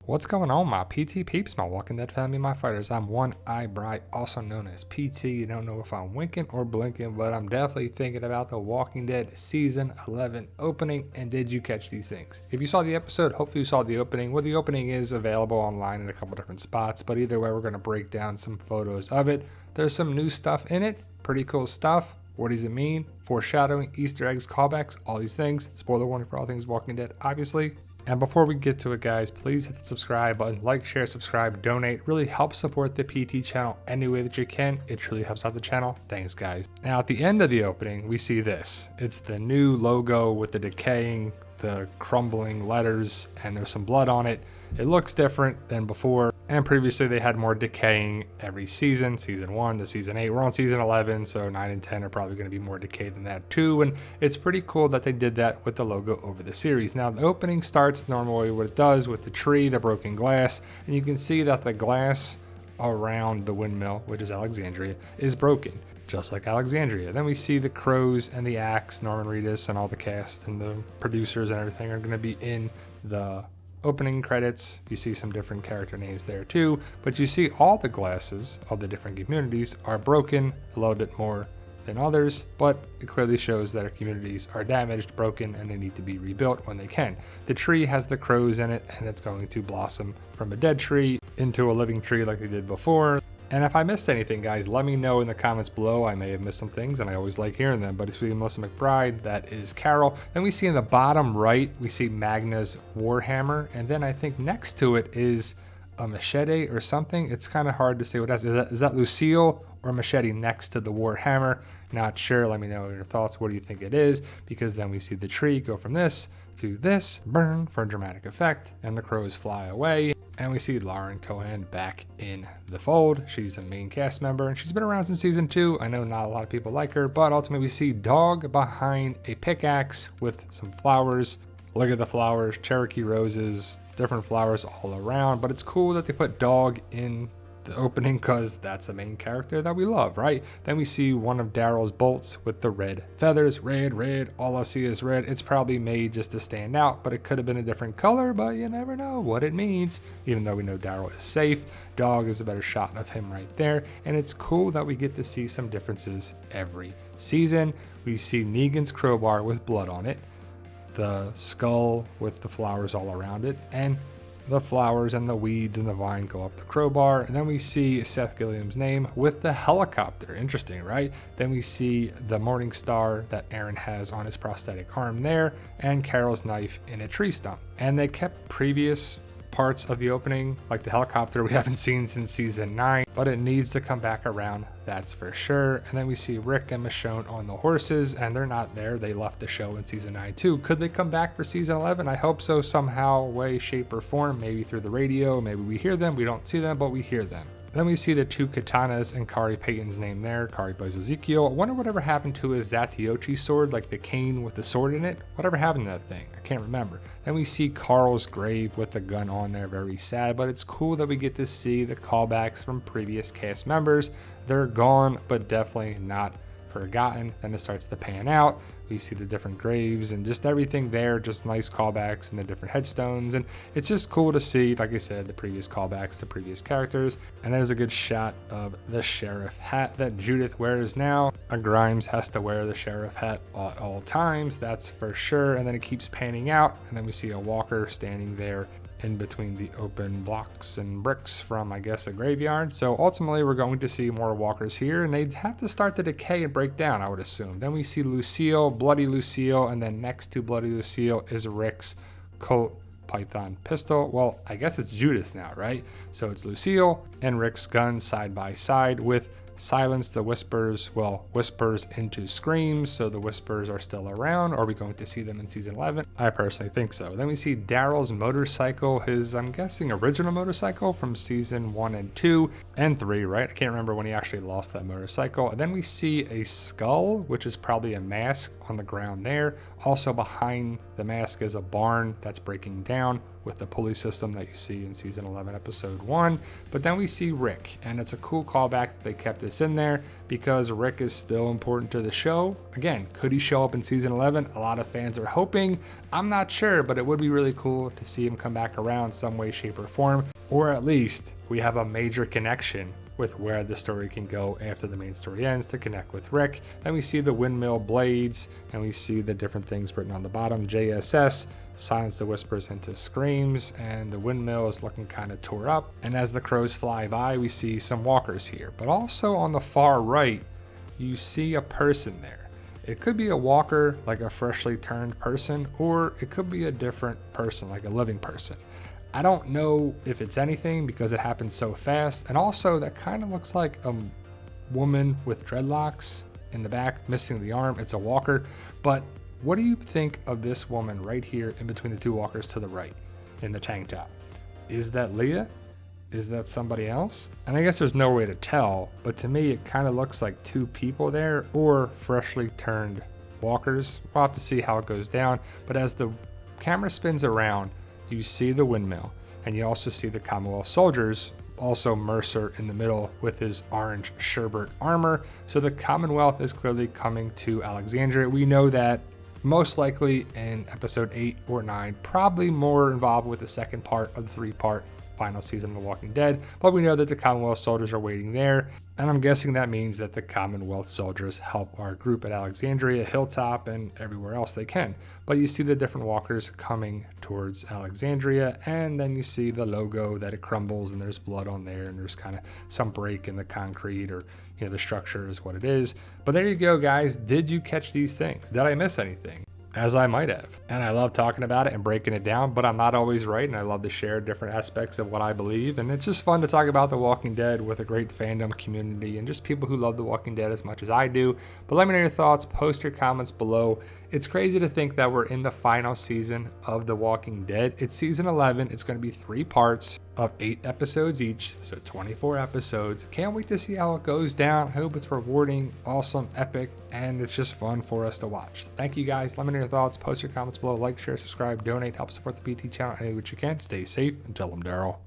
What's going on, my PT peeps, my Walking Dead family, my fighters? I'm One Eye Bright, also known as PT. You don't know if I'm winking or blinking, but I'm definitely thinking about the Walking Dead Season 11 opening, and did you catch these things? If you saw the episode, hopefully you saw the opening. Well, the opening is available online in a couple different spots, but either way, we're going to break down some photos of it. There's some new stuff in it, pretty cool stuff. What does it mean? Foreshadowing, Easter eggs, callbacks, all these things. Spoiler warning for all things Walking Dead, obviously. And before we get to it, guys, please hit the subscribe button, like, share, subscribe, donate. Really help support the PT channel any way that you can. It truly helps out the channel. Thanks, guys. Now, at the end of the opening, we see this. It's the new logo with the decaying, the crumbling letters, and there's some blood on it. It looks different than before. And previously they had more decaying every season, season 1 to season 8. We're on season 11, so 9 and 10 are probably going to be more decayed than that too. And it's pretty cool that they did that with the logo over the series. Now the opening starts normally what it does with the tree, the broken glass, and you can see that the glass around the windmill, which is Alexandria, is broken, just like Alexandria. Then we see the crows and the axe. Norman Reedus and all the cast and the producers and everything are going to be in the opening credits. You see some different character names there too, but you see all the glasses of the different communities are broken a little bit more than others, but it clearly shows that our communities are damaged, broken, and they need to be rebuilt when they can. The tree has the crows in it, and it's going to blossom from a dead tree into a living tree like they did before. And if I missed anything, guys, let me know in the comments below. I may have missed some things, and I always like hearing them. But it's really Melissa McBride. That is Carol. Then we see in the bottom right, we see Magna's Warhammer. And then I think next to it is a machete or something. It's kind of hard to say what that is. Is that Lucille or machete next to the Warhammer? Not sure. Let me know your thoughts. What do you think it is? Because then we see the tree go from this to this, burn for dramatic effect, and the crows fly away. And we see Lauren Cohan back in the fold. She's a main cast member, and she's been around since season 2. I know not a lot of people like her, but ultimately we see Dog behind a pickaxe with some flowers. Look at the flowers, Cherokee roses, different flowers all around. But it's cool that they put Dog in the opening because that's a main character that we love, right? Then we see one of Daryl's bolts with the red feathers. Red, all I see is red. It's probably made just to stand out, but it could have been a different color, but you never know what it means. Even though we know Daryl is safe, Dog is a better shot of him right there. And it's cool that we get to see some differences every season. We see Negan's crowbar with blood on it, the skull with the flowers all around it, and the flowers and the weeds and the vine go up the crowbar. And then we see Seth Gilliam's name with the helicopter. Interesting, right? Then we see the morning star that Aaron has on his prosthetic arm there, and Carol's knife in a tree stump. And they kept previous parts of the opening, like the helicopter we haven't seen since season 9, but it needs to come back around, that's for sure. And then we see Rick and Michonne on the horses, and they're not there. They left the show in season 9 too. Could they come back for season 11? I hope so, somehow, way, shape, or form. Maybe through the radio, maybe we hear them. We don't see them, but we hear them. Then we see the two katanas and Kari Payton's name there. Kari plays Ezekiel. I wonder whatever happened to his Zatiochi sword, like the cane with the sword in it. Whatever happened to that thing? I can't remember. Then we see Carl's grave with the gun on there. Very sad, but it's cool that we get to see the callbacks from previous cast members. They're gone, but definitely not forgotten. Then it starts to pan out. We see the different graves and just everything there, just nice callbacks and the different headstones. And it's just cool to see, like I said, the previous callbacks to previous characters. And there's a good shot of the sheriff hat that Judith wears now. Grimes has to wear the sheriff hat at all times, that's for sure. And then it keeps panning out. And then we see a walker standing there in between the open blocks and bricks from, I guess, a graveyard. So ultimately we're going to see more walkers here, and they'd have to start to decay and break down, I would assume. Then we see Lucille, Bloody Lucille, and then next to Bloody Lucille is Rick's Colt Python pistol. Well, I guess it's Judas now, right? So it's Lucille and Rick's gun side by side with Silence the Whispers, well, whispers into screams, so the whispers are still around. Are we going to see them in season 11? I personally think so. Then we see Daryl's motorcycle, his, I'm guessing, original motorcycle from season 1 and 2 and 3, right? I can't remember when he actually lost that motorcycle. And then we see a skull, which is probably a mask on the ground there. Also behind the mask is a barn that's breaking down. with the pulley system that you see in season 11 episode 1. But then we see Rick, and it's a cool callback that they kept this in there because Rick is still important to the show. Again, could he show up in season 11? A lot of fans are hoping. I'm not sure, but it would be really cool to see him come back around some way, shape, or form, or at least we have a major connection with where the story can go after the main story ends to connect with Rick. Then we see the windmill blades, and we see the different things written on the bottom. JSS, silence the whispers into screams, and the windmill is looking kind of tore up. And as the crows fly by, we see some walkers here. But also on the far right, you see a person there. It could be a walker, like a freshly turned person, or it could be a different person, like a living person. I don't know if it's anything because it happens so fast. And also that kind of looks like a woman with dreadlocks in the back, missing the arm. It's a walker. But what do you think of this woman right here in between the two walkers to the right in the tank top? Is that Leah? Is that somebody else? And I guess there's no way to tell, but to me it kind of looks like two people there or freshly turned walkers. We'll have to see how it goes down. But as the camera spins around, you see the windmill, and you also see the Commonwealth soldiers, also Mercer in the middle with his orange sherbet armor. So the Commonwealth is clearly coming to Alexandria. We know that most likely in episode 8 or 9, probably more involved with the second part of the 3-part final season of The Walking Dead, but we know that the Commonwealth soldiers are waiting there, and I'm guessing that means that the Commonwealth soldiers help our group at Alexandria, Hilltop, and everywhere else they can. But you see the different walkers coming towards Alexandria, and then you see the logo that it crumbles and there's blood on there, and there's kind of some break in the concrete, or the structure is what it is. But there you go, guys. Did you catch these things? Did I miss anything? As I might have. And I love talking about it and breaking it down, but I'm not always right, and I love to share different aspects of what I believe. And it's just fun to talk about The Walking Dead with a great fandom community and just people who love The Walking Dead as much as I do. But let me know your thoughts, post your comments below. It's crazy to think that we're in the final season of The Walking Dead. It's season 11. It's going to be 3 parts of 8 episodes each, so 24 episodes. Can't wait to see how it goes down. I hope it's rewarding, awesome, epic, and it's just fun for us to watch. Thank you guys. Let me know your thoughts. Post your comments below. Like, share, subscribe, donate, help support the PT channel any way you can. Stay safe and tell them Daryl.